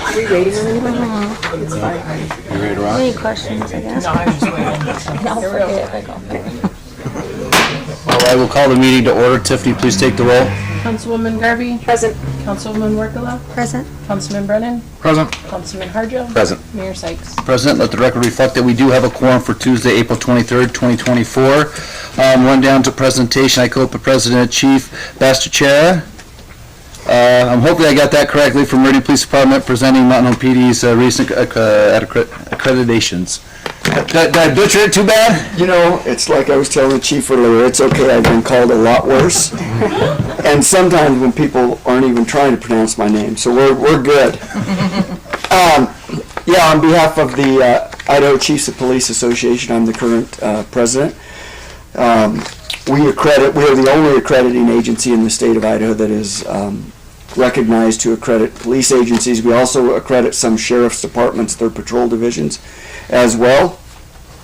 Are we waiting on anyone? It's fine. You ready to rock? Any questions, I guess? No, I was just waiting. No, forget it. All right, we'll call the meeting to order. Tiffany, please take the roll. Councilwoman Garvey. Present. Councilwoman Workala. Present. Councilman Brennan. Present. Councilman Harjo. Present. Mayor Sykes. President, let the record reflect that we do have a quorum for Tuesday, April 23rd, 2024. Run down to presentation. I call up the President Chief Bastachera. I'm hoping I got that correctly from Meridian Police Department presenting Mountain Home PD's recent accreditations. Did I butcher it too bad? You know, it's like I was telling the chief earlier, it's okay, I've been called a lot worse. And sometimes when people aren't even trying to pronounce my name, so we're good. Yeah, on behalf of the Idaho Chiefs of Police Association, I'm the current president. We are the only accrediting agency in the state of Idaho that is recognized to accredit police agencies. We also accredit some sheriff's departments, their patrol divisions as well.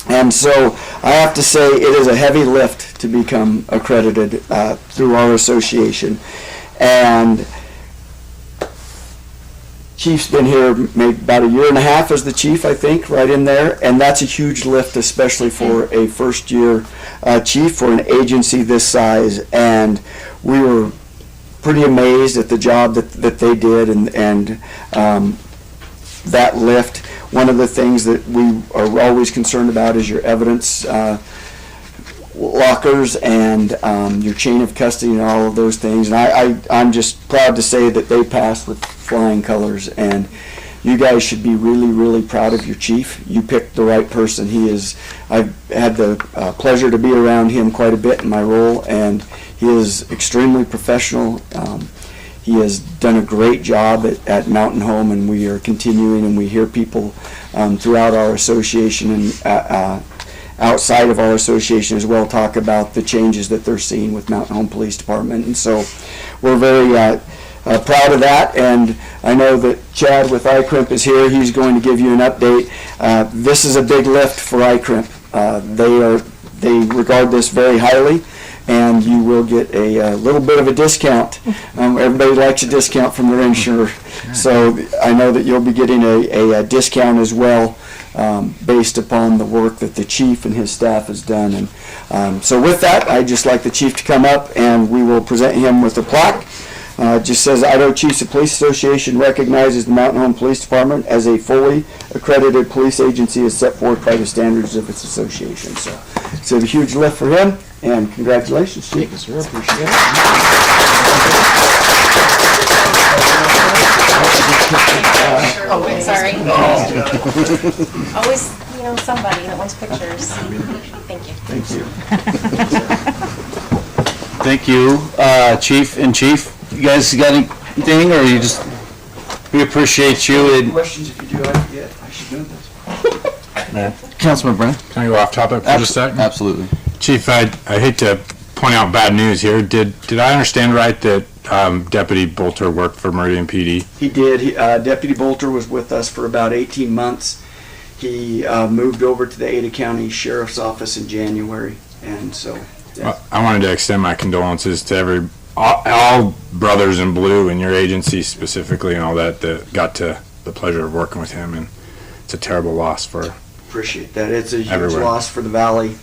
And so I have to say it is a heavy lift to become accredited through our association. And Chief's been here maybe about a year and a half as the chief, I think, right in there. And that's a huge lift, especially for a first-year chief for an agency this size. And we were pretty amazed at the job that they did and that lift. One of the things that we are always concerned about is your evidence lockers and your chain of custody and all of those things. And I'm just proud to say that they passed with flying colors, and you guys should be really, really proud of your chief. You picked the right person. I've had the pleasure to be around him quite a bit in my role, and he is extremely professional. He has done a great job at Mountain Home, and we are continuing, and we hear people throughout our association and outside of our association as well talk about the changes that they're seeing with Mountain Home Police Department. And so we're very proud of that, and I know that Chad with ICRIMP is here. He's going to give you an update. This is a big lift for ICRIMP. They regard this very highly, and you will get a little bit of a discount. Everybody likes a discount from their insurer, so I know that you'll be getting a discount as well based upon the work that the chief and his staff has done. And so with that, I'd just like the chief to come up, and we will present him with a plaque. It just says Idaho Chiefs of Police Association recognizes the Mountain Home Police Department as a fully accredited police agency as set forth by the standards of its association. So it's a huge lift for him, and congratulations, Chief. Thank you, sir. Appreciate it. Oh, wait, sorry. Always, somebody that wants pictures. Thank you. Thank you. Thank you, Chief and Chief. You guys got anything, or we appreciate you. Any questions? If you do, I forget. I should know this. Councilman Brennan? Can I go off topic for just a second? Absolutely. Chief, I hate to point out bad news here. Did I understand right that Deputy Bolter worked for Meridian PD? He did. Deputy Bolter was with us for about 18 months. He moved over to the Ada County Sheriff's Office in January, and so. Yeah. I wanted to extend my condolences to all brothers in blue in your agency specifically and all that got to the pleasure of working with him, and it's a terrible loss for Appreciate that. It's a huge everywhere. loss for the valley.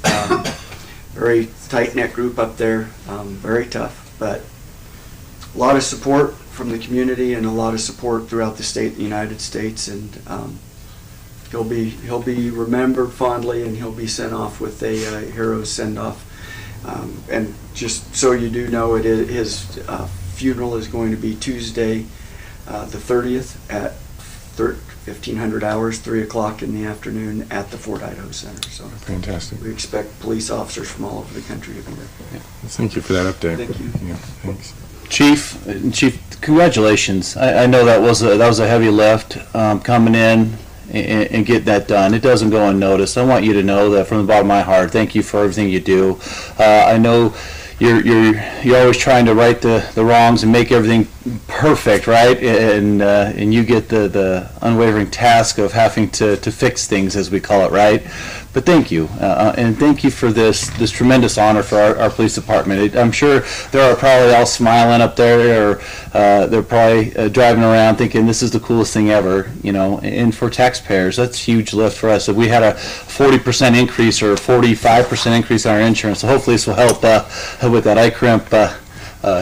Very tight-knit group up there, very tough, but a lot of support from the community and a lot of support throughout the state of the United States, and he'll be remembered fondly, and he'll be sent off with a hero's send-off. And just so you do know, his funeral is going to be Tuesday, the 30th at 1500 hours, 3 o'clock in the afternoon at the Fort Idaho Center. So Fantastic. we expect police officers from all over the country to be there. Yeah. Thank you for that update. Thank you. Yeah, thanks. Chief, congratulations. I know that was a heavy lift coming in, and get that done. It doesn't go unnoticed. I want you to know that from the bottom of my heart. Thank you for everything you do. I know you're always trying to right the wrongs and make everything perfect, right? And you get the unwavering task of having to fix things, as we call it, right? But thank you, and thank you for this tremendous honor for our police department. I'm sure they're probably all smiling up there, or they're probably driving around thinking this is the coolest thing ever, you know. And for taxpayers, that's a huge lift for us. If we had a 40% increase or 45% increase in our insurance, so hopefully this will help with that. I crimp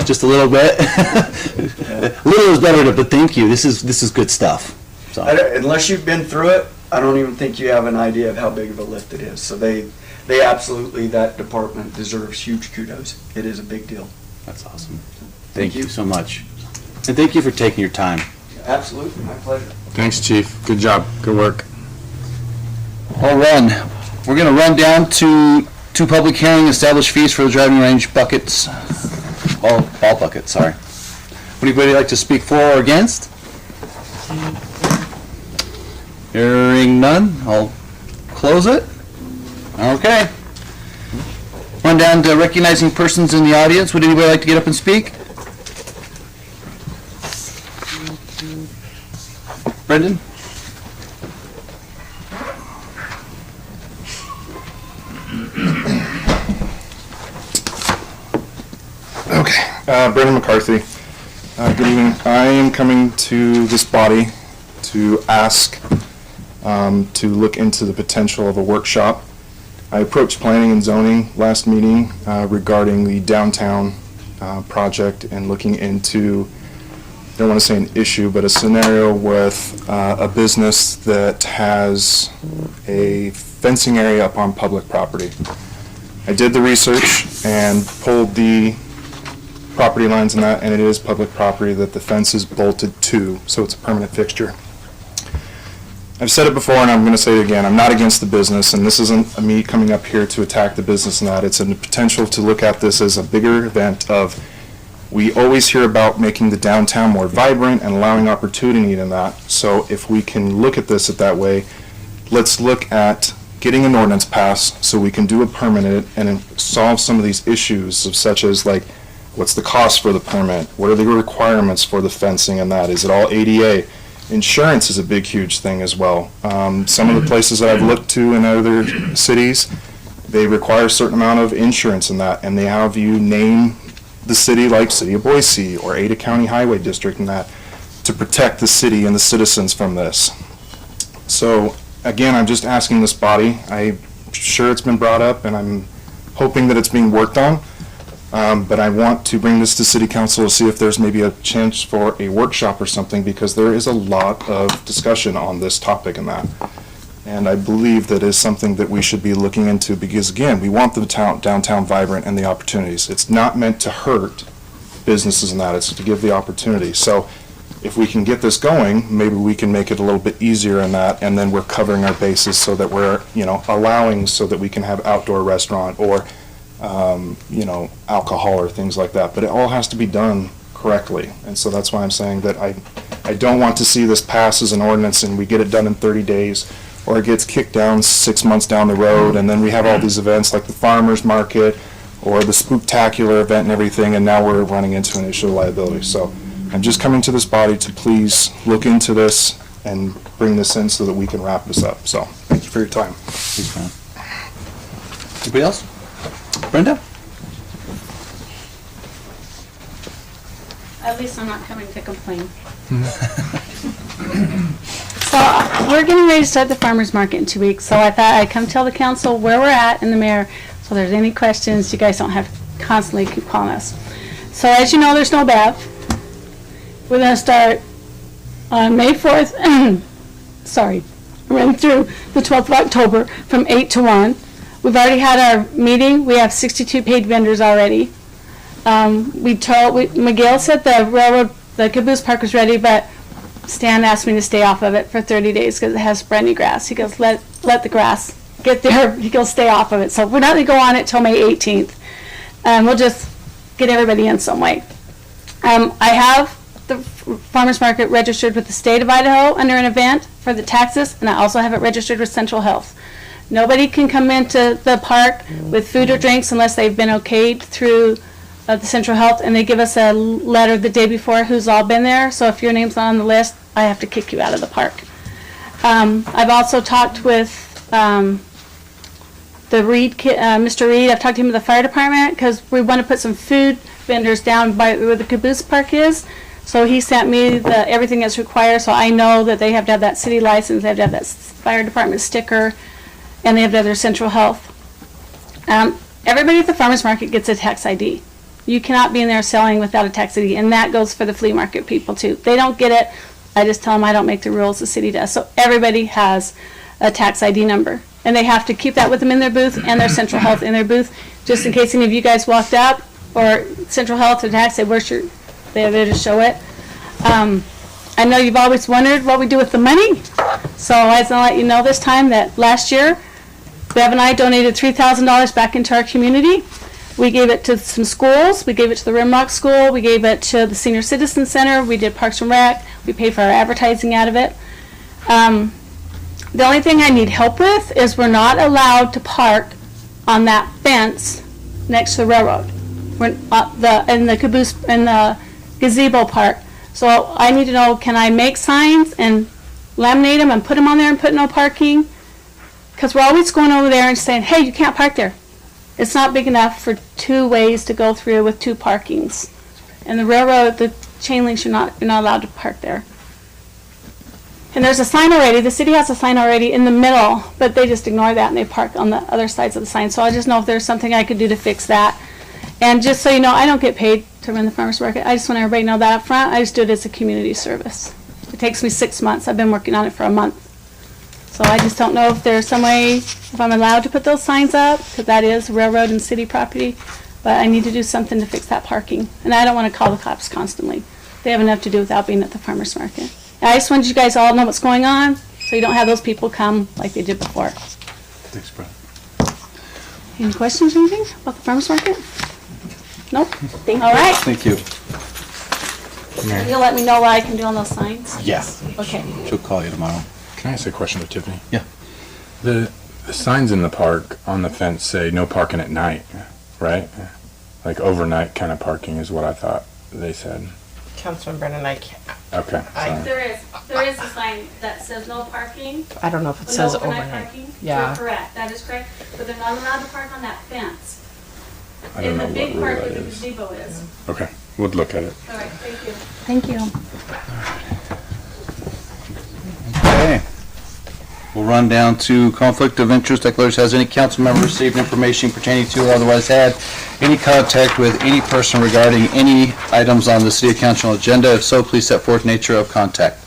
just a little bit. A little is better, but thank you. This is good stuff. So. Unless you've been through it, I don't even think you have an idea of how big of a lift it is. So they absolutely, that department deserves huge kudos. It is a big deal. That's awesome. Thank you so much. And thank you for taking your time. Absolutely, my pleasure. Thanks, Chief. Good job. Good work. We're going to run down to two public hearing, established fees for the driving range buckets. All buckets, sorry. Would anybody like to speak for or against? Hearing none, I'll close it. Okay. Run down to recognizing persons in the audience. Would anybody like to get up and speak? Brendan? Okay, Brendan McCarthy. Good evening. I am coming to this body to ask to look into the potential of a workshop. I approached planning and zoning last meeting regarding the downtown project and looking into, I don't want to say an issue, but a scenario with a business that has a fencing area up on public property. I did the research and pulled the property lines and that, and it is public property that the fence is bolted to, so it's a permanent fixture. I've said it before and I'm going to say it again, I'm not against the business, and this isn't me coming up here to attack the business and that. It's a potential to look at this as a bigger event of, we always hear about making the downtown more vibrant and allowing opportunity in that. So if we can look at this that way, let's look at getting an ordinance passed so we can do a permanent and solve some of these issues of such as like, what's the cost for the permit? What are the requirements for the fencing and that? Is it all ADA? Insurance is a big, huge thing as well. Some of the places that I've looked to in other cities, they require a certain amount of insurance in that, and they have you name the city like City of Boise or Ada County Highway District and that to protect the city and the citizens from this. So again, I'm just asking this body, I'm sure it's been brought up and I'm hoping that it's being worked on. But I want to bring this to City Council to see if there's maybe a chance for a workshop or something, because there is a lot of discussion on this topic and that. And I believe that is something that we should be looking into, because again, we want the downtown vibrant and the opportunities. It's not meant to hurt businesses and that, it's to give the opportunity. So if we can get this going, maybe we can make it a little bit easier in that, and then we're covering our bases so that we're, allowing so that we can have outdoor restaurant or alcohol or things like that. But it all has to be done correctly. And so that's why I'm saying that I don't want to see this pass as an ordinance and we get it done in 30 days, or it gets kicked down 6 months down the road, and then we have all these events like the farmer's market or the spooktacular event and everything, and now we're running into an issue of liability. So I'm just coming to this body to please look into this and bring this in so that we can wrap this up. So thank you for your time. Thanks, man. Anybody else? Brenda? At least I'm not coming to complain. So we're getting ready to start the farmer's market in 2 weeks, so I thought I'd come tell the council where we're at and the mayor, so if there's any questions, you guys don't have to constantly keep calling us. So as you know, there's no Bev. We're going to start on May 4th, sorry, run through the 12th of October from 8 to 1. We've already had our meeting. We have 62 paid vendors already. Miguel said the caboose park was ready, but Stan asked me to stay off of it for 30 days because it has brand new grass. He goes, let the grass get there. He goes, stay off of it. So we're not going to go on it till May 18th. We'll just get everybody in some way. I have the farmers market registered with the state of Idaho under an event for the taxes, and I also have it registered with Central Health. Nobody can come into the park with food or drinks unless they've been okayed through the Central Health, and they give us a letter the day before who's all been there. So if your name's not on the list, I have to kick you out of the park. I've also talked with the Reed, Mr. Reed. I've talked to him at the fire department because we want to put some food vendors down by where the caboose park is. So he sent me everything that's required, so I know that they have to have that city license, they have to have that fire department sticker, and they have to have their Central Health. Everybody at the farmer's market gets a tax ID. You cannot be in there selling without a tax ID, and that goes for the flea market people too. They don't get it. I just tell them I don't make the rules, the city does. So everybody has a tax ID number, and they have to keep that with them in their booth and their Central Health in their booth, just in case any of you guys walked up or Central Health or tax say, where's your, they're there to show it. I know you've always wondered what we do with the money, so I was going to let you know this time that last year, Bev and I donated $3,000 back into our community. We gave it to some schools. We gave it to the Rimrock School. We gave it to the Senior Citizen Center. We did Parks and Rec. We paid for our advertising out of it. The only thing I need help with is we're not allowed to park on that fence next to the railroad. We're in the caboose, in the gazebo part. So I need to know, can I make signs and laminate them and put them on there and put no parking? Because we're always going over there and saying, hey, you can't park there. It's not big enough for 2 ways to go through with 2 parkings. And the railroad, the chain links, you're not allowed to park there. And there's a sign already, the city has a sign already in the middle, but they just ignore that and they park on the other sides of the sign. So I just know if there's something I could do to fix that. And just so you know, I don't get paid to run the farmer's market. I just want everybody to know that up front. I just do it as a community service. It takes me 6 months. I've been working on it for a month. So I just don't know if there's some way, if I'm allowed to put those signs up, because that is railroad and city property, but I need to do something to fix that parking. And I don't want to call the cops constantly. They have enough to do without being at the farmer's market. And I just wanted you guys all to know what's going on, so you don't have those people come like they did before. Thanks, Brett. Any questions or anything about the farmer's market? Nope. All right. Thank you. You'll let me know what I can do on those signs? Yes. Okay. She'll call you tomorrow. Can I ask a question to Tiffany? Yeah. The signs in the park on the fence say no parking at night, right? Like overnight kind of parking is what I thought they said. Councilman Brennan, I can't, Okay. sorry. There is a sign that says no parking. I don't know if it says overnight. Parking. Yeah. You're correct, that is correct, but they're not allowed to park on that fence. I don't know In the big what part rule where that the is. gazebo is. Okay, we'll look at it. All right, thank you. Thank you. Okay. We'll run down to conflict of interest declaration. Has any council member received information pertaining to or otherwise had any contact with any person regarding any items on the city council agenda? If so, please set forth nature of contact.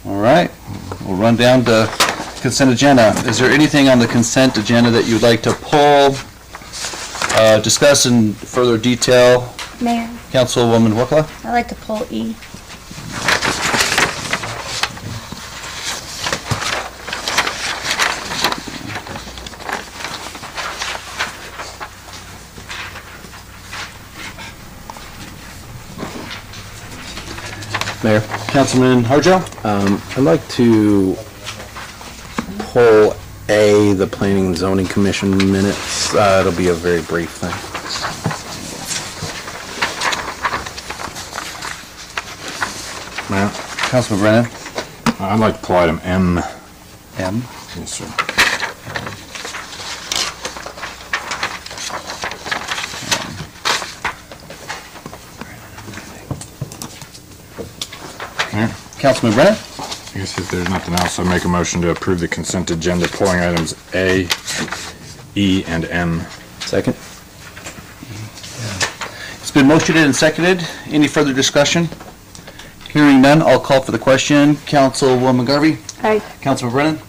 All right. We'll run down to consent agenda. Is there anything on the consent agenda that you'd like to pull, discuss in further detail? Mayor, Councilwoman Wicla? I'd like to pull E. Mayor. Councilman Harjo? I'd like to pull A, the Planning and Zoning Commission minutes. It'll be a very brief thing. Mayor, Councilman Brennan? I'd like to pull item M. M. Yes, sir. Mayor, Councilman Brennan? I guess if there's nothing else, I'll make a motion to approve the consent agenda, pulling items A, E, and M. Second? It's been motioned and seconded. Any further discussion? Hearing none, I'll call for the question. Councilwoman Garvey? Aye. Councilman Brennan?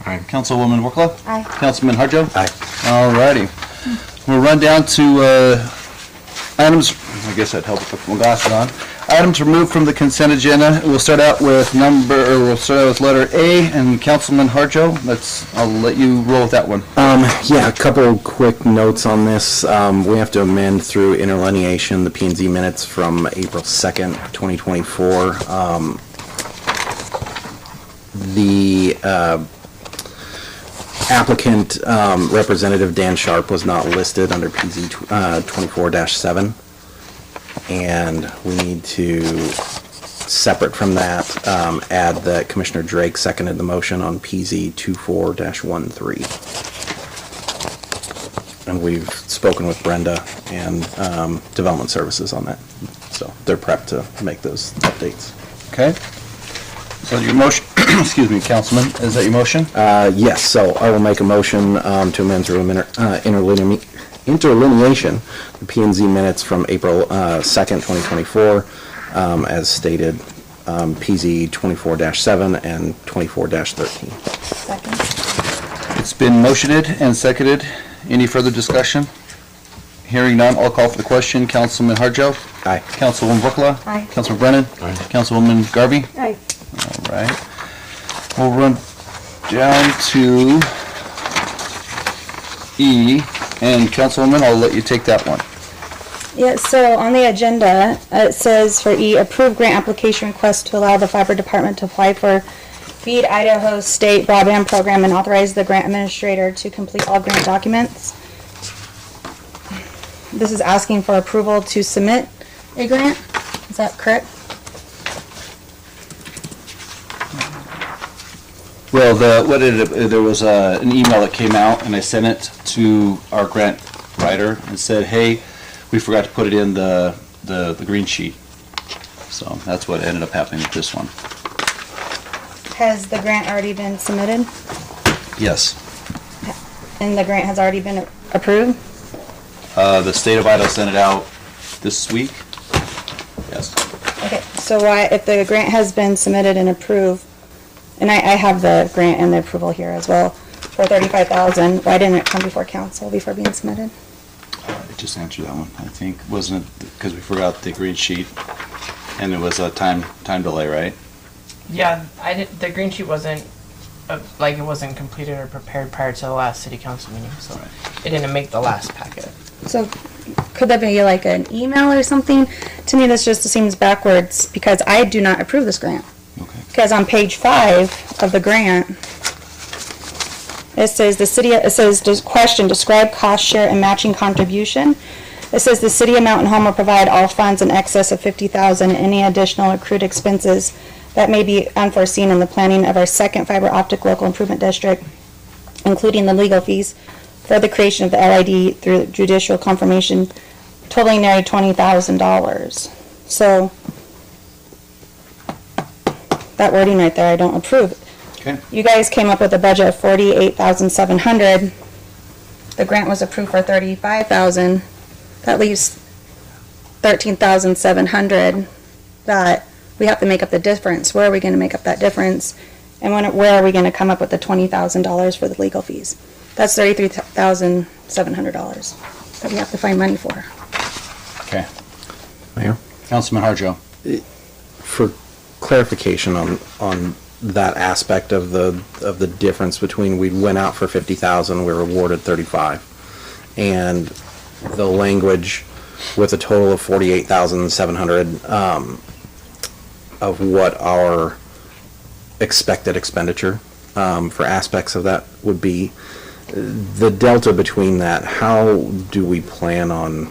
Aye. Councilwoman Workla? Aye. Councilman Harjo? Aye. Alrighty. We'll run down to items, I guess that'd help if I put my glasses on. Items removed from the consent agenda. We'll start out with letter A, and Councilman Harjo, I'll let you roll with that one. Yeah, a couple quick notes on this. We have to amend through interlineation the P&Z minutes from April 2nd, 2024. the applicant, Representative Dan Sharp, was not listed under PZ 24-7. And we need to, separate from that, add that Commissioner Drake seconded the motion on PZ 24-13. And we've spoken with Brenda and Development Services on that. So they're prepped to make those updates. Okay. So your motion, excuse me, Councilman, is that your motion? Yes, so I will make a motion to amend through interlineation the P and Z minutes from April 2nd, 2024, as stated, PZ 24-7 and 24-13. Second. It's been motioned and seconded. Any further discussion? Hearing none, I'll call for the question. Councilman Harjo? Aye. Councilwoman Workla? Aye. Councilman Brennan? Aye. Councilwoman Garvey? Aye. All right. We'll run down to E, and Councilwoman, I'll let you take that one. Yeah, so on the agenda, it says for E, approve grant application request to allow the fiber department to apply for Feed Idaho State Broadband Program and authorize the grant administrator to complete all grant documents. This is asking for approval to submit a grant. Is that correct? Well, there was an email that came out, and I sent it to our grant writer and said, hey, we forgot to put it in the green sheet. So that's what ended up happening with this one. Has the grant already been submitted? Yes. And the grant has already been approved? The state of Idaho sent it out this week. Yes. Okay, so why, if the grant has been submitted and approved, and I have the grant and the approval here as well, for $35,000, why didn't it come before council before being submitted? I just answered that one. I think, wasn't it because we forgot the green sheet and it was a time delay, right? Yeah, the green sheet wasn't, it wasn't completed or prepared prior to the last city council meeting, so Right. it didn't make the last packet. So could that be like an email or something? To me, this just seems backwards because I do not approve this grant. Okay. Because on page 5 of the grant, it says question, describe cost share and matching contribution. It says the city of Mountain Home will provide all funds in excess of $50,000 and any additional accrued expenses that may be unforeseen in the planning of our second fiber optic local improvement district, including the legal fees for the creation of the LID through judicial confirmation, totaling nearly $20,000. So that wording right there, I don't approve. Okay. You guys came up with a budget of $48,700. The grant was approved for $35,000. That leaves $13,700 that we have to make up the difference. Where are we going to make up that difference? And where are we going to come up with the $20,000 for the legal fees? That's $33,700 that we have to find money for. Okay. Mayor? Councilman Harjo. For clarification on that aspect of the difference between we went out for 50,000, we were awarded 35, and the language with a total of 48,700 of what our expected expenditure for aspects of that would be. The delta between that, how do we plan on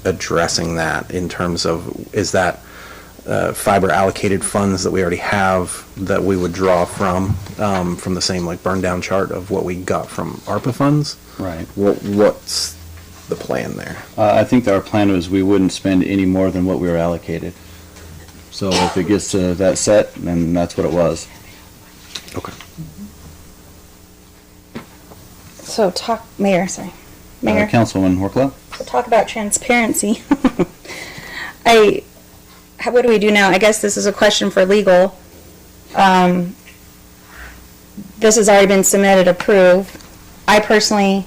addressing that in terms of, is that fiber allocated funds that we already have that we would draw from the same like burn down chart of what we got from ARPA funds? Right. What's the plan there? I think that our plan was we wouldn't spend any more than what we were allocated. So if it gets to that set, then that's what it was. Okay. So Mayor. Councilwoman Workla? So talk about transparency. What do we do now? I guess this is a question for legal. This has already been submitted, approved. I personally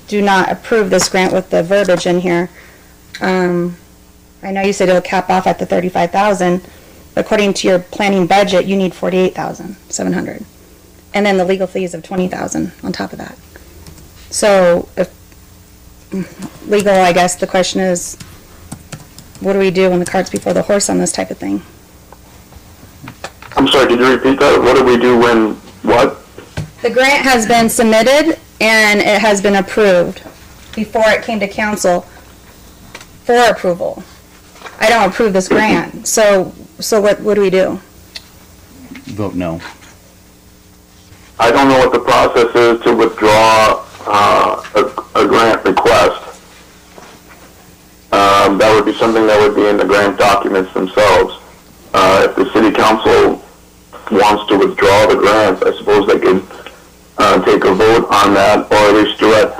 do not approve this grant with the verbiage in here. I know you said it'll cap off at the 35,000. According to your planning budget, you need 48,700. And then the legal fees of 20,000 on top of that. So if legal, I guess the question is, what do we do when the cart's before the horse on this type of thing? I'm sorry, could you repeat that? What do we do when, what? The grant has been submitted and it has been approved before it came to council for approval. I don't approve this grant, so what do we do? Vote no. I don't know what the process is to withdraw a grant request. That would be something that would be in the grant documents themselves. If the city council wants to withdraw the grant, I suppose they could take a vote on that, or at least direct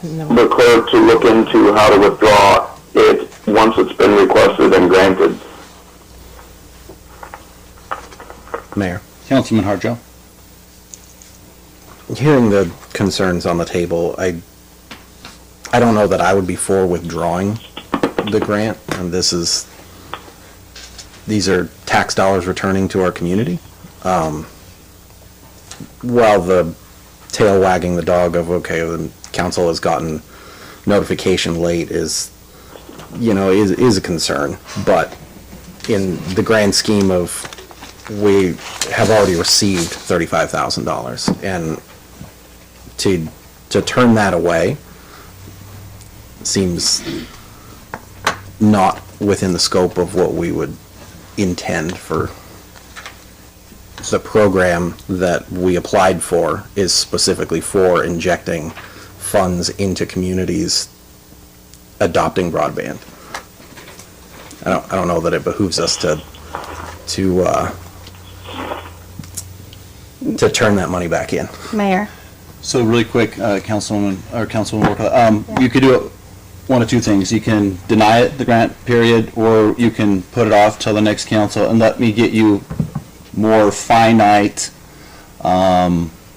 the clerk to look into how to withdraw it once it's been requested and granted. Mayor, Councilman Harjo. hearing the concerns on the table, I don't know that I would be for withdrawing the grant, and these are tax dollars returning to our community. While the tail wagging the dog of, okay, the council has gotten notification late is a concern, but in the grand scheme of, we have already received $35,000, and to turn that away seems not within the scope of what we would intend for. The program that we applied for is specifically for injecting funds into communities adopting broadband. I don't know that it behooves us to turn that money back in. Mayor? So really quick, Councilwoman Workla, you could do it one of two things. You can deny it, the grant period, or you can put it off till the next council and let me get you more finite,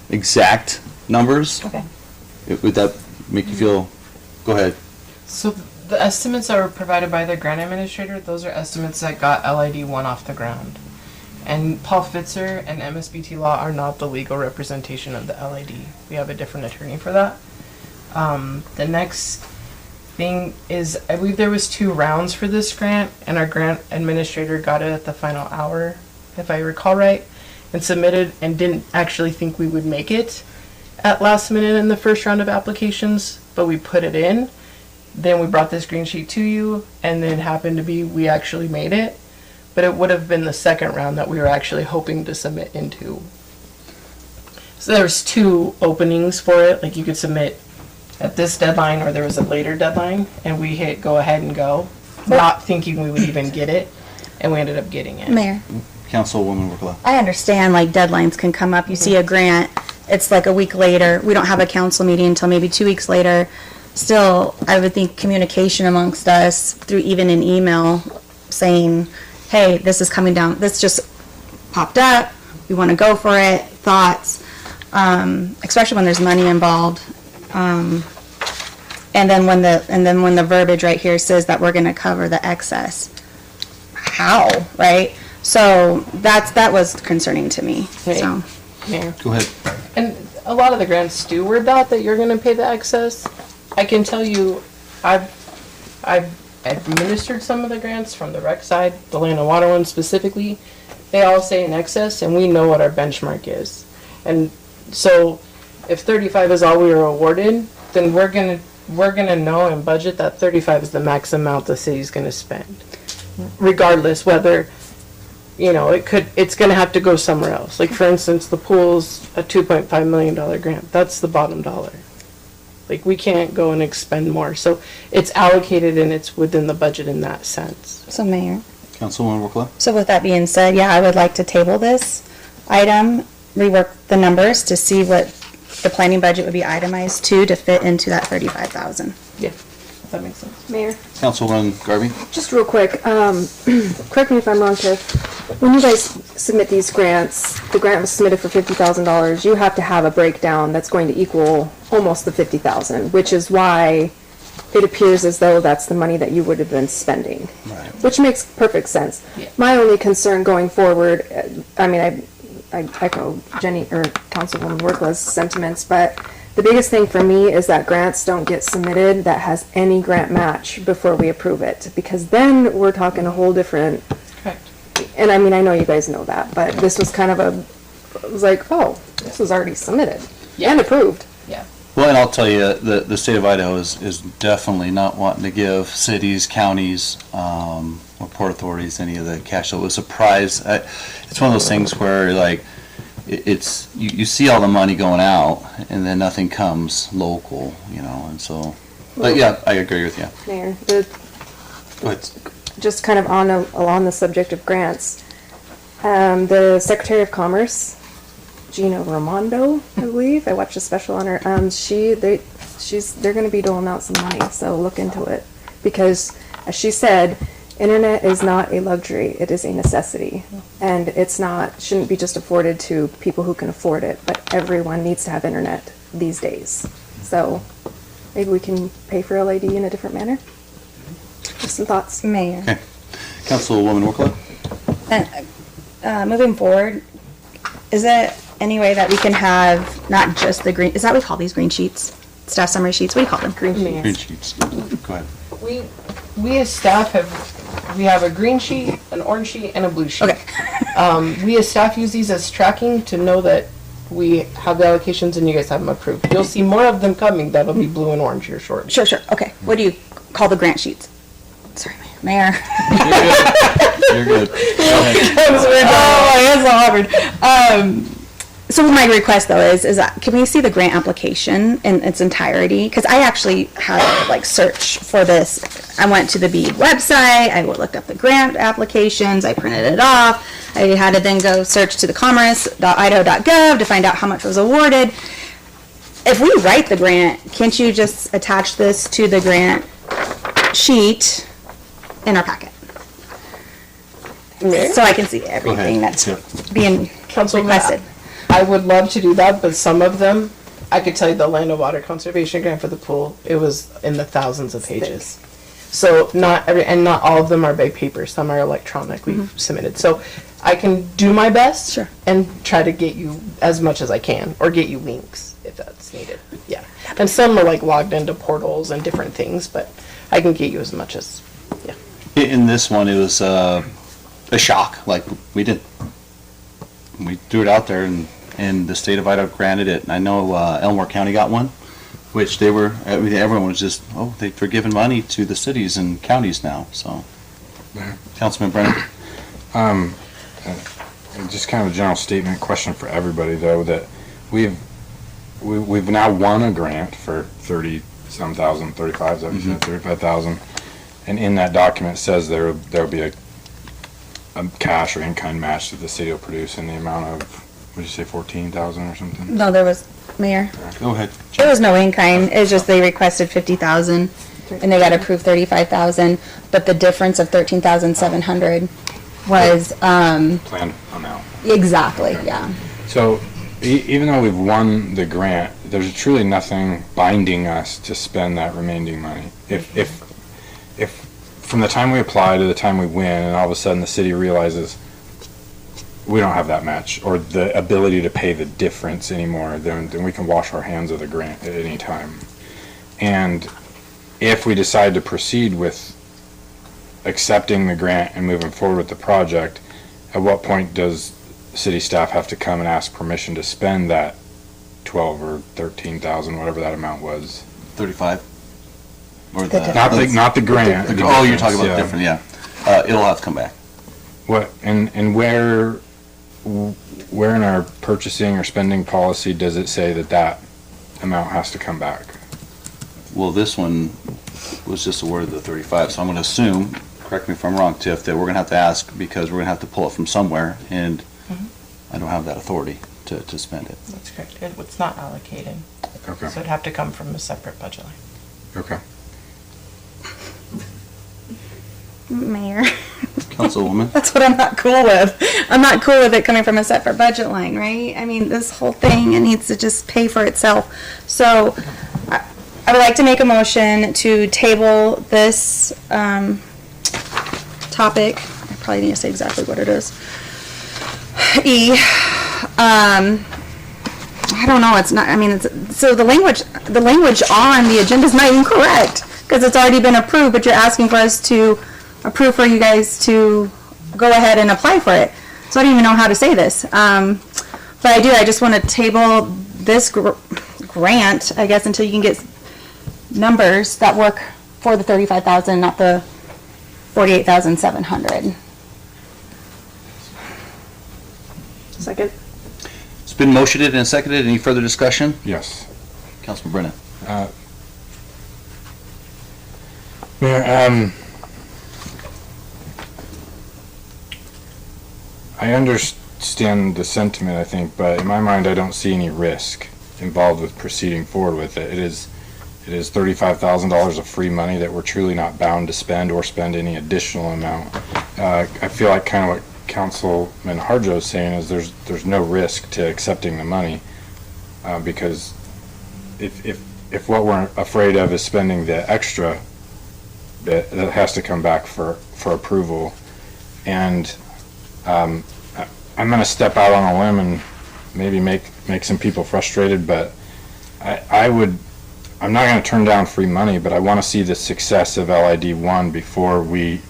exact numbers. Okay. Would that make you feel, go ahead. So the estimates that were provided by the grant administrator, those are estimates that got LID 1 off the ground. And Paul Fitzer and MSBT Law are not the legal representation of the LID. We have a different attorney for that. The next thing is, I believe there was 2 rounds for this grant, and our grant administrator got it at the final hour, if I recall right, and submitted and didn't actually think we would make it at last minute in the first round of applications, but we put it in. Then we brought this green sheet to you, and then it happened to be we actually made it. But it would have been the second round that we were actually hoping to submit into. So there's 2 openings for it. Like, you could submit at this deadline, or there was a later deadline, and we hit go ahead and go, not thinking we would even get it, and we ended up getting it. Mayor? Councilwoman Workla. I understand, like, deadlines can come up. You see a grant, it's like a week later. We don't have a council meeting until maybe 2 weeks later. Still, I would think communication amongst us through even an email saying, hey, this is coming down, this just popped up, we want to go for it, thoughts, especially when there's money involved. And then when the verbiage right here says that we're going to cover the excess. How, right? So that was concerning to me. Right. So. Mayor. Go ahead. And a lot of the grants do word that you're going to pay the excess. I can tell you, I've administered some of the grants from the rec side, the land and water one specifically. They all say in excess, and we know what our benchmark is. And so, if 35 is all we were awarded, then we're gonna know and budget that 35 is the max amount the city's gonna spend, regardless whether, it's gonna have to go somewhere else. Like, for instance, the pool's a $2.5 million grant. That's the bottom dollar. Like, we can't go and expend more. So it's allocated and it's within the budget in that sense. So, Mayor. Councilwoman Workla. So with that being said, yeah, I would like to table this item, rework the numbers to see what the planning budget would be itemized to fit into that 35,000. Yeah, if that makes sense. Mayor, Councilwoman Garvey. just real quick, correct me if I'm wrong, Tiff. When you guys submit these grants, the grant was submitted for $50,000. You have to have a breakdown that's going to equal almost the $50,000, which is why it appears as though that's the money that you would have been spending, Right. which makes perfect sense. Yeah. My only concern going forward, I echo Jenny or Councilwoman Workla's sentiments, but the biggest thing for me is that grants don't get submitted that has any grant match before we approve it, because then we're talking a whole different Correct. And I mean, I know you guys know that, but this was kind of it was like, oh, this was already submitted and approved. Yeah. Well, and I'll tell you, the state of Idaho is definitely not wanting to give cities, counties, or port authorities any of the cash. So it was a surprise. It's one of those things where, like, you see all the money going out, and then nothing comes local, and so. But yeah, I agree with you. Mayor, Go ahead. just kind of along the subject of grants, the Secretary of Commerce, Gina Raimondo, I believe. I watched a special on her. They're going to be doling out some money, so look into it, because as she said, internet is not a luxury; it is a necessity, and shouldn't be just afforded to people who can afford it. But everyone needs to have internet these days. So maybe we can pay for LAD in a different manner. Just some thoughts. Mayor. Okay. Councilwoman Workla? Moving forward, is there any way that we can have not just the green, is that what we call these green sheets? Staff summary sheets? What do you call them? Green sheets. Green sheets. Go ahead. We as staff have a green sheet, an orange sheet, and a blue sheet. Okay. We as staff use these as tracking to know that we have the allocations and you guys have them approved. You'll see more of them coming. That'll be blue and orange here shortly. Sure. Okay. What do you call the grant sheets? Sorry, Mayor. You're good. Go ahead. Oh, my hands all hard. So my request though is that can we see the grant application in its entirety? Because I actually had to search for this. I went to the BEAD website. I looked up the grant applications. I printed it off. I had to then go search to the commerce.idaho.gov to find out how much was awarded. If we write the grant, can't you just attach this to the grant sheet in our packet? So I can see everything that's being requested. I would love to do that, but some of them, I could tell you the land and water conservation grant for the pool, it was in the thousands of pages. So not all of them are by paper. Some are electronic. We've submitted. So I can do my best and try to get you as much as I can, or get you links if that's needed. Yeah, and some are logged into portals and different things, but I can get you as much as. Yeah. In this one, it was a shock. We threw it out there, and the state of Idaho granted it. And I know Elmore County got one, which everyone was just, they're giving money to the cities and counties now. So, Councilman Brennan. Just kind of a general statement question for everybody, though, that we've now won a grant for 30-some thousand, 35,000, and in that document says there'll be a cash or in-kind match that the city will produce in the amount of, what did you say, 14,000 or something? No, there was, Mayor. Go ahead. There was no in-kind. It's just they requested 50,000 and they got approved 35,000, but the difference of 13,700 was Planned amount. exactly, Okay. yeah. So, even though we've won the grant, there's truly nothing binding us to spend that remaining money. If from the time we apply to the time we win, and all of a sudden the city realizes we don't have that match or the ability to pay the difference anymore, then we can wash our hands of the grant at any time. And if we decide to proceed with accepting the grant and moving forward with the project, at what point does city staff have to come and ask permission to spend that 12 or 13,000, whatever that amount was? 35. Or Not the grant. the Oh, you're talking difference, about different, yeah. It'll have to come back. What and where in our purchasing or spending policy does it say that amount has to come back? Well, this one was just awarded the 35, so I'm going to assume, correct me if I'm wrong, Tiff, that we're going to have to ask because we're going to have to pull it from somewhere, and I don't have that authority to spend it. That's correct. It's not allocated. Okay. So it'd have to come from a separate budget line. Okay. Mayor. Councilwoman? That's what I'm not cool with. I'm not cool with it coming from a separate budget line, right? I mean, this whole thing, it needs to just pay for itself. So I would like to make a motion to table this topic. I probably need to say exactly what it is. I don't know, it's not, I mean, so the language on the agenda is not even correct because it's already been approved, but you're asking for us to approve for you guys to go ahead and apply for it. So I don't even know how to say this. But I just want to table this grant, I guess, until you can get numbers that work for the 35,000, not the 48,700. Second. It's been motioned and seconded. Any further discussion? Yes. Councilman Brennan. Mayor, I understand the sentiment, I think, but in my mind, I don't see any risk involved with proceeding forward with it. It is $35,000 of free money that we're truly not bound to spend or spend any additional amount. I feel like kind of what Councilman Harjo is saying is there's no risk to accepting the money, because if what we're afraid of is spending the extra bit, that has to come back for approval. And I'm going to step out on a limb and maybe make some people frustrated, but I'm not going to turn down free money, but I want to see the success of LID 1 before we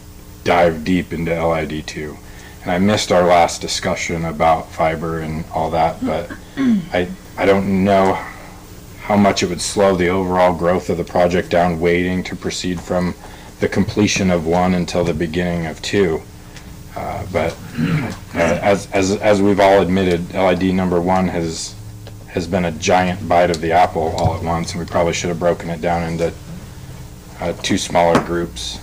dive deep into LID 2. And I missed our last discussion about fiber and all that, but I don't know how much it would slow the overall growth of the project down waiting to proceed from the completion of 1 until the beginning of 2. But as we've all admitted, LID number 1 has been a giant bite of the apple all at once, and we probably should have broken it down into 2 smaller groups.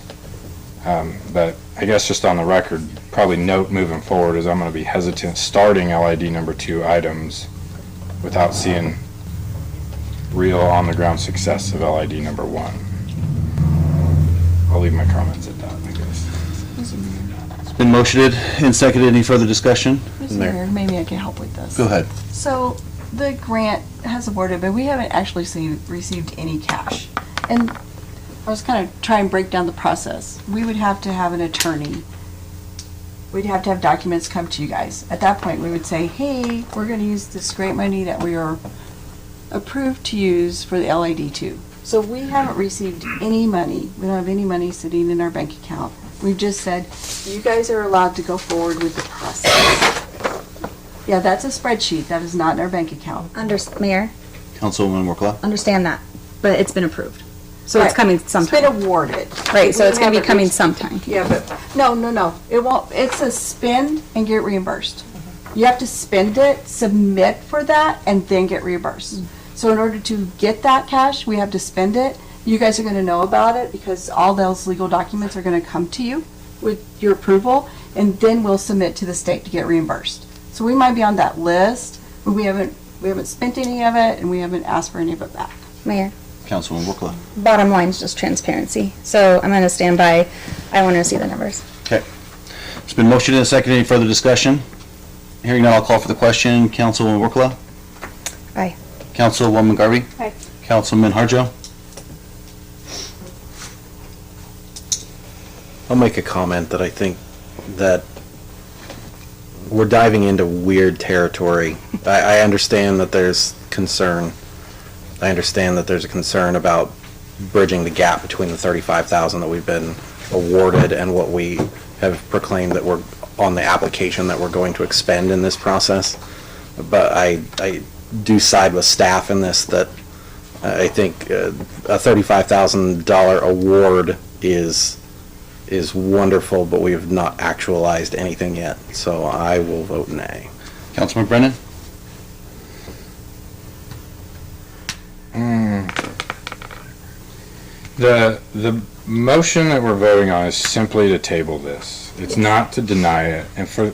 But I guess just on the record, probably note moving forward is I'm going to be hesitant starting LID number 2 items without seeing real on-the-ground success of LID number 1. I'll leave my comments at that, I guess. It's been motioned and seconded. Any further discussion? Mr. Mayor, maybe I can help with this. Go ahead. So the grant has awarded, but we haven't actually received any cash. And I was kind of trying to break down the process. We would have to have an attorney. We'd have to have documents come to you guys. At that point, we would say, hey, we're going to use this grant money that we are approved to use for the LID 2. So we haven't received any money. We don't have any money sitting in our bank account. We've just said, you guys are allowed to go forward with the process. Yeah, that's a spreadsheet. That is not in our bank account. Mayor, Councilwoman Workla. understand that, but it's been approved. So it's Right. coming It's sometime. been awarded. Right, so We it's going to be haven't coming reached- sometime. Yeah, but, no. It won't, it's a spend and get reimbursed. You have to spend it, submit for that, and then get reimbursed. So in order to get that cash, we have to spend it. You guys are gonna know about it because all those legal documents are gonna come to you with your approval, and then we'll submit to the state to get reimbursed. So we might be on that list, but we haven't spent any of it, and we haven't asked for any of it back. Mayor, Councilwoman Workla. bottom line is just transparency. So I'm going to stand by, I want to see the numbers. Okay. It's been motioned and seconded. Any further discussion? Hearing none, I'll call for the question. Councilwoman Workla. Aye. Councilwoman Garvey. Aye. Councilman Harjo. I'll make a comment that I think that we're diving into weird territory. I understand that there's concern. I understand that there's a concern about bridging the gap between the 35,000 that we've been awarded and what we have proclaimed that we're on the application that we're going to expend in this process. But I do side with staff in this, that I think a $35,000 award is wonderful, but we have not actualized anything yet. So I will vote nay. Councilman Brennan. The motion that we're voting on is simply to table this. It's not to deny it. And for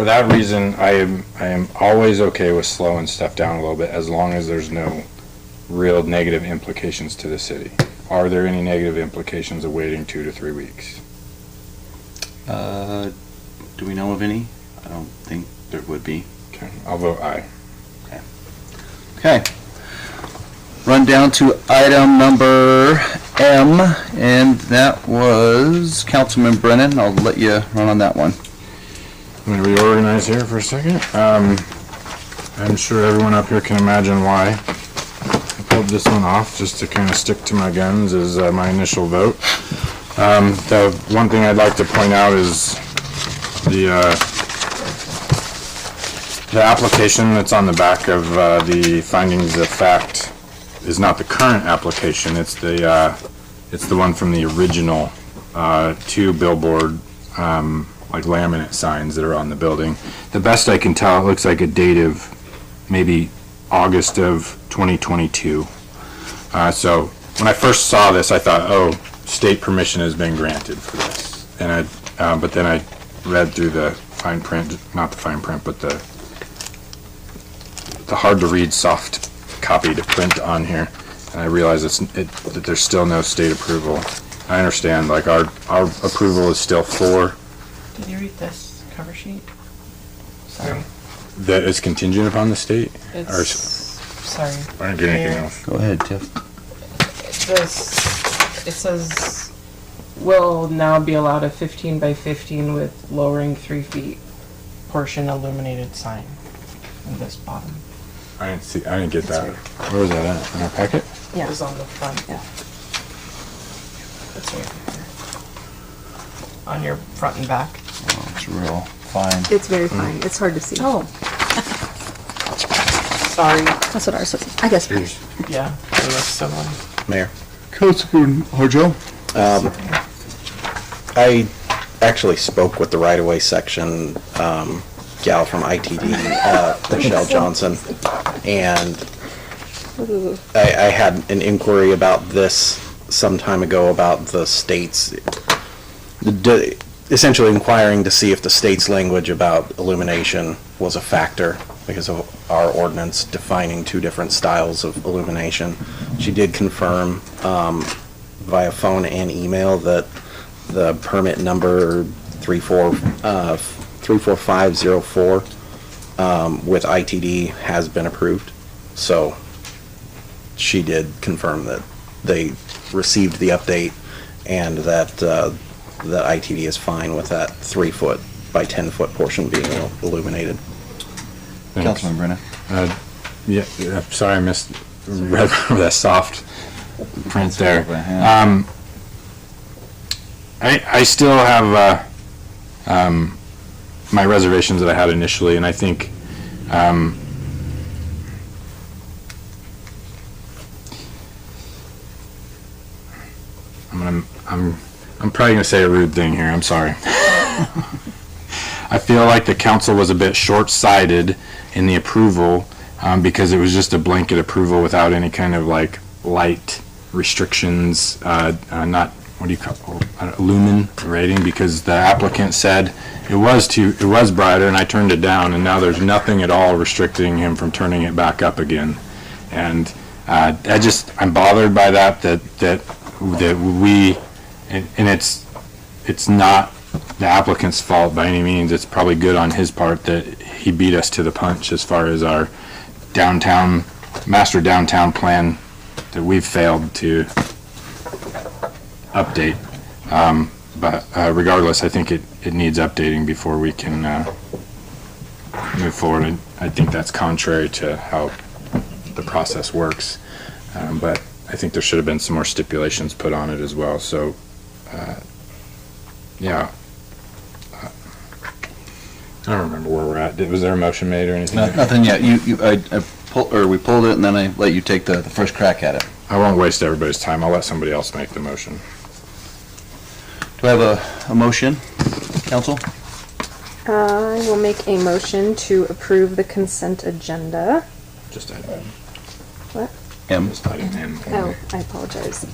that reason, I am always okay with slowing stuff down a little bit as long as there's no real negative implications to the city. Are there any negative implications of waiting 2 to 3 weeks? Do we know of any? I don't think there would be. Okay, I'll vote aye. Okay. Run down to item number M, and that was Councilman Brennan. I'll let you run on that one. I'm going to reorganize here for a second. I'm sure everyone up here can imagine why I pulled this one off, just to kind of stick to my guns as my initial vote. The one thing I'd like to point out is The application that's on the back of the findings of fact is not the current application. It's the one from the original 2 billboard like laminate signs that are on the building. The best I can tell, it looks like a date of maybe August of 2022. So when I first saw this, I thought, oh, state permission has been granted for this. And but then I read through the fine print, not the fine print, but the hard to read soft copy to print on here, and I realized that there's still no state approval. I understand, like our approval is still for. Did you read this cover sheet? Sorry. That is contingent upon the state? It's, sorry. I didn't get anything else. Go ahead, Tiff. It says will now be allowed a 15 by 15 with lowering 3 feet portion illuminated sign in this bottom. I didn't get that. Where was that at? In our packet? Yeah. It was on the front. Yeah. It's right here. On your front and back. Oh, it's real fine. It's very fine. It's hard to see. Oh, Sorry. That's what ours was. I guess. Yeah. It was similar. Mayor. Councilman Harjo? I actually spoke with the right-of-way section gal from ITD, Michelle Johnson, and I had an inquiry about this some time ago about the state's, essentially inquiring to see if the state's language about illumination was a factor because of our ordinance defining 2 different styles of illumination. She did confirm via phone and email that the permit number 34504 with ITD has been approved. So she did confirm that they received the update and that that ITD is fine with that 3 foot by 10 foot portion being illuminated. Thanks. Councilman Brennan? Yeah, sorry I missed read that soft print there. I still have my reservations that I had initially, and I think I'm probably gonna say a rude thing here. I'm sorry. I feel like the council was a bit short-sighted in the approval because it was just a blanket approval without any kind of like light restrictions, not, what do you call it, lumen rating, because the applicant said it was brighter and I turned it down, and now there's nothing at all restricting him from turning it back up again. And I'm bothered by that we, and it's not the applicant's fault by any means. It's probably good on his part that he beat us to the punch as far as our master downtown plan that we've failed to update. But regardless, I think it needs updating before we can move forward. And I think that's contrary to how the process works. But I think there should have been some more stipulations put on it as well. So, yeah. I don't remember where we're at. Was there a motion made or anything? Nothing yet. We pulled it and then I let you take the first crack at it. I won't waste everybody's time. I'll let somebody else make the motion. Do I have a motion, council? I will make a motion to approve the consent agenda. Just item M. What? M. Just item M. Oh, I apologize.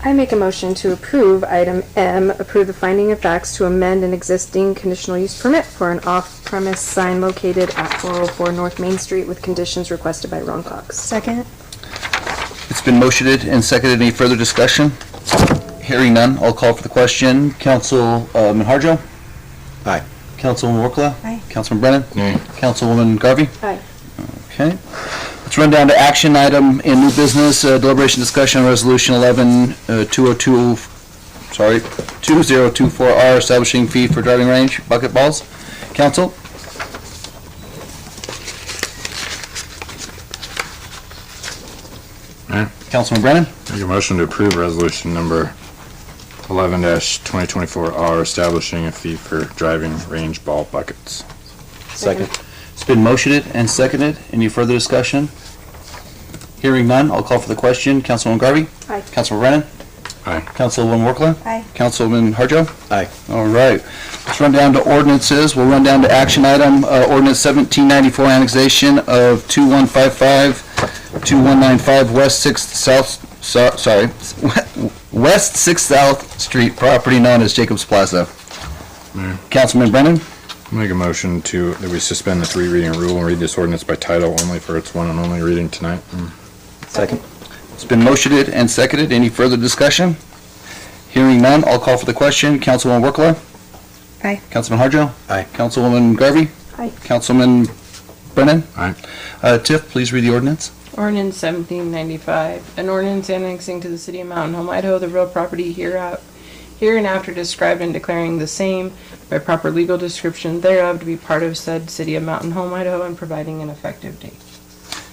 I make a motion to approve item M, approve the finding of facts to amend an existing conditional use permit for an off-premise sign located at 404 North Main Street with conditions requested by Ron Cox. Second. It's been motioned and seconded. Any further discussion? Hearing none, I'll call for the question. Councilman Harjo? Aye. Councilwoman Workla? Aye. Councilman Brennan? Nay. Councilwoman Garvey? Aye. Okay. Let's run down to action item in new business, deliberation discussion on resolution 2024R, establishing fee for driving range bucket balls. Council? Alright. Councilman Brennan? Make a motion to approve resolution number 11-2024R, establishing a fee for driving range ball buckets. Second. It's been motioned and seconded. Any further discussion? Hearing none, I'll call for the question. Councilwoman Garvey? Aye. Councilman Brennan? Aye. Councilwoman Workla? Aye. Councilman Harjo? Aye. All right. Let's run down to ordinances. We'll run down to action item, ordinance 1794, annexation of 2155, 2195 West 6th South, West 6th South Street, property known as Jacobs Plaza. Councilman Brennan? Make a motion that we suspend the 3 reading rule and read this ordinance by title only for its one and only reading tonight. Second. It's been motioned and seconded. Any further discussion? Hearing none, I'll call for the question. Councilwoman Workla? Aye. Councilman Harjo? Aye. Councilwoman Garvey? Aye. Councilman Brennan? Aye. Tiff, please read the ordinance. Ordinance 1795, an ordinance annexing to the city of Mountain Home, Idaho, the real property hereinafter described and declaring the same by proper legal description thereof to be part of said city of Mountain Home, Idaho, and providing an effective date.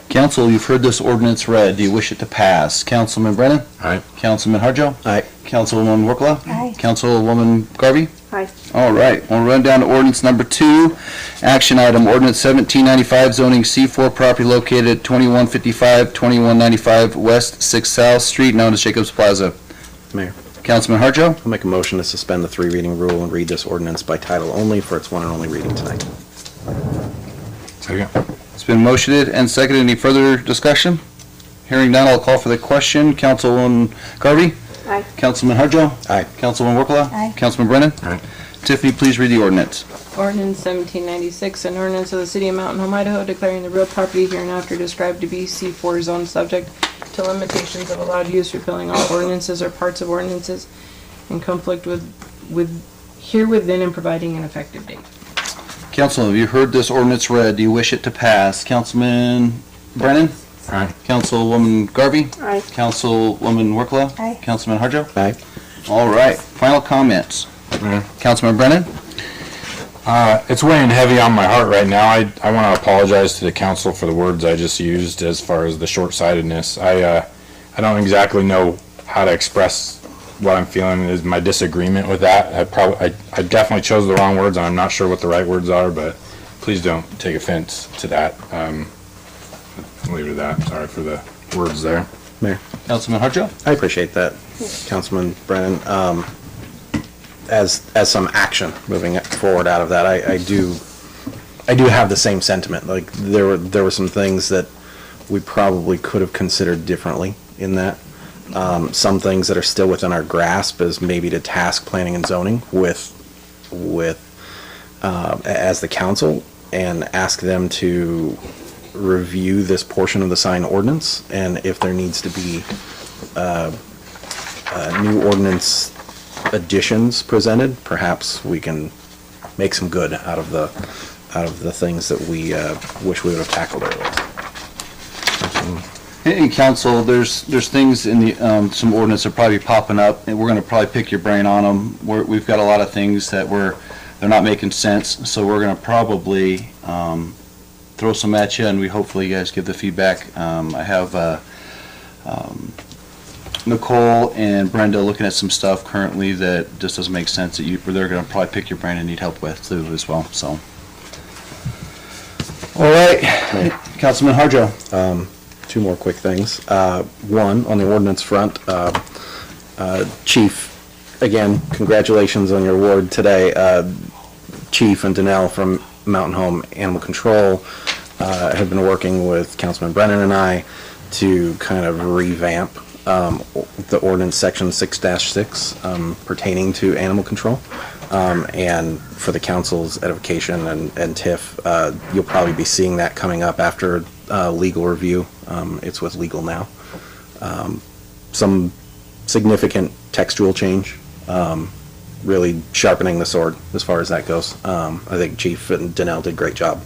Council, you've heard this ordinance read. Do you wish it to pass? Councilman Brennan? Aye. Councilman Harjo? Aye. Councilwoman Workla? Aye. Councilwoman Garvey? Aye. All right, we'll run down to ordinance number 2. Action item, ordinance 1795, zoning C4 property located at 2155, 2195 West 6th South Street, known as Jacobs Plaza. Mayor. Councilman Harjo? I'll make a motion to suspend the 3 reading rule and read this ordinance by title only for its one and only reading tonight. Second. It's been motioned and seconded. Any further discussion? Hearing none, I'll call for the question. Councilwoman Garvey? Aye. Councilman Harjo? Aye. Councilwoman Workla? Aye. Councilman Brennan? Aye. Tiffany, please read the ordinance. Ordinance 1796, an ordinance of the city of Mountain Home, Idaho, declaring the real property hereinafter described to be C4 zone subject to limitations of allowed use, repealing all ordinances or parts of ordinances in conflict with herewithin and providing an effective date. Council, have you heard this ordinance read? Do you wish it to pass? Councilman Brennan? Aye. Councilwoman Garvey? Aye. Councilwoman Workla? Aye. Councilman Harjo? Aye. All right, final comments. Councilman Brennan? It's weighing heavy on my heart right now. I want to apologize to the council for the words I just used as far as the short-sightedness. I don't exactly know how to express what I'm feeling is my disagreement with that. I definitely chose the wrong words, and I'm not sure what the right words are, but please don't take offense to that. I'll leave it at that. Sorry for the words there. Mayor. Councilman Harjo? I appreciate that, Councilman Brennan. As some action moving forward out of that, I do have the same sentiment. Like there were some things that we probably could have considered differently in that. Some things that are still within our grasp is maybe to task planning and zoning with as the council and ask them to review this portion of the sign ordinance, and if there needs to be new ordinance additions presented, perhaps we can make some good out of the things that we wish we would have tackled earlier. Hey, council, there's things in the, some ordinance that are probably popping up, and we're gonna probably pick your brain on them. We've got a lot of things that they're not making sense, so we're gonna probably, throw some at you, and we hopefully you guys give the feedback. I have, Nicole and Brenda looking at some stuff currently that just doesn't make sense, that they're gonna probably pick your brain and need help with too as well, so. All right, Councilman Harjo. 2 more quick things. One, on the ordinance front, Chief, again, congratulations on your award today. Chief and Danelle from Mountain Home Animal Control have been working with Councilman Brennan and I to kind of revamp the ordinance section 6-6 pertaining to animal control. And for the council's edification and TIF, you'll probably be seeing that coming up after legal review. It's with legal now. Some significant textual change, really sharpening the sword as far as that goes. I think Chief and Danelle did a great job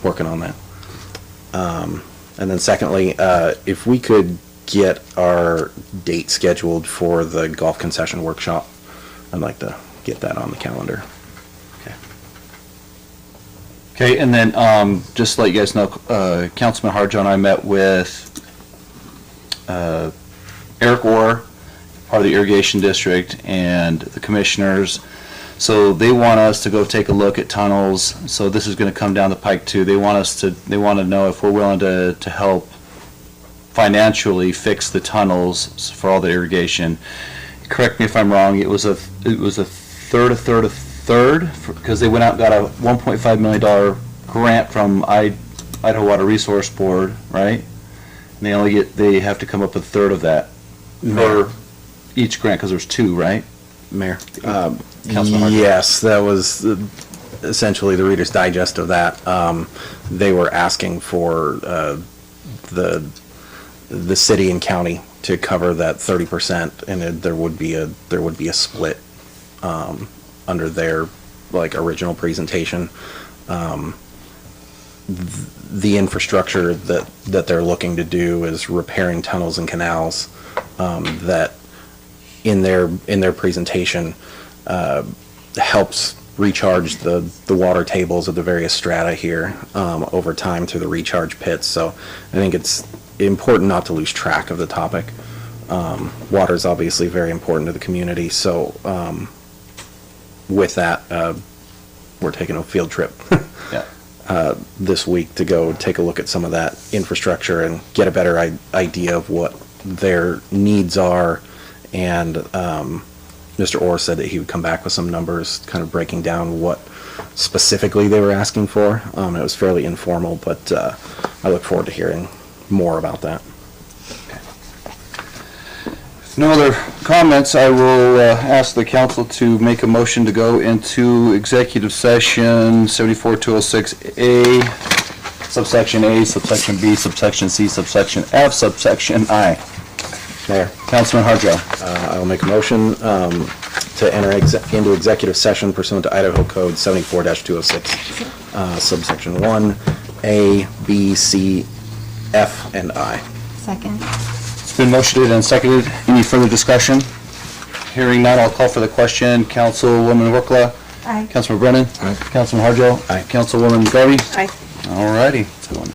working on that. And then secondly, if we could get our date scheduled for the golf concession workshop, I'd like to get that on the calendar. Okay, and then, just to let you guys know, Councilman Harjo and I met with, Eric Orr, part of the irrigation district and the commissioners. So they want us to go take a look at tunnels. So this is going to come down the pike too. They want to know if we're willing to help financially fix the tunnels for all the irrigation. Correct me if I'm wrong. It was a third, because they went out and got a $1.5 million grant from Idaho Water Resource Board, right? And they have to come up with a third of that for each grant, because there's two, right? Mayor. Councilman Harjo. Yes, that was essentially the Reader's Digest of that. They were asking for the city and county to cover that 30%, and there would be a split under their original presentation. The infrastructure that they're looking to do is repairing tunnels and canals that in their presentation helps recharge the water tables of the various strata here over time through the recharge pits. So I think it's important not to lose track of the topic. Water is obviously very important to the community, so with that, we're taking a field trip this week to go take a look at some of that infrastructure and get a better idea of what their needs are. And Mr. Orr said that he would come back with some numbers, kind of breaking down what specifically they were asking for. It was fairly informal, but I look forward to hearing more about that. If no other comments, I will ask the council to make a motion to go into executive session 74206A, subsection A, subsection B, subsection C, subsection F, subsection I. Mayor. Councilman Harjo. I will make a motion to enter into executive session pursuant to Idaho Code 74-206, subsection 1, A, B, C, F, and I. Second. It's been motioned and seconded. Any further discussion? Hearing none, I'll call for the question. Councilwoman Workla. Aye. Councilman Brennan. Aye. Councilman Harjo. Aye. Councilwoman Garvey. Aye. All righty.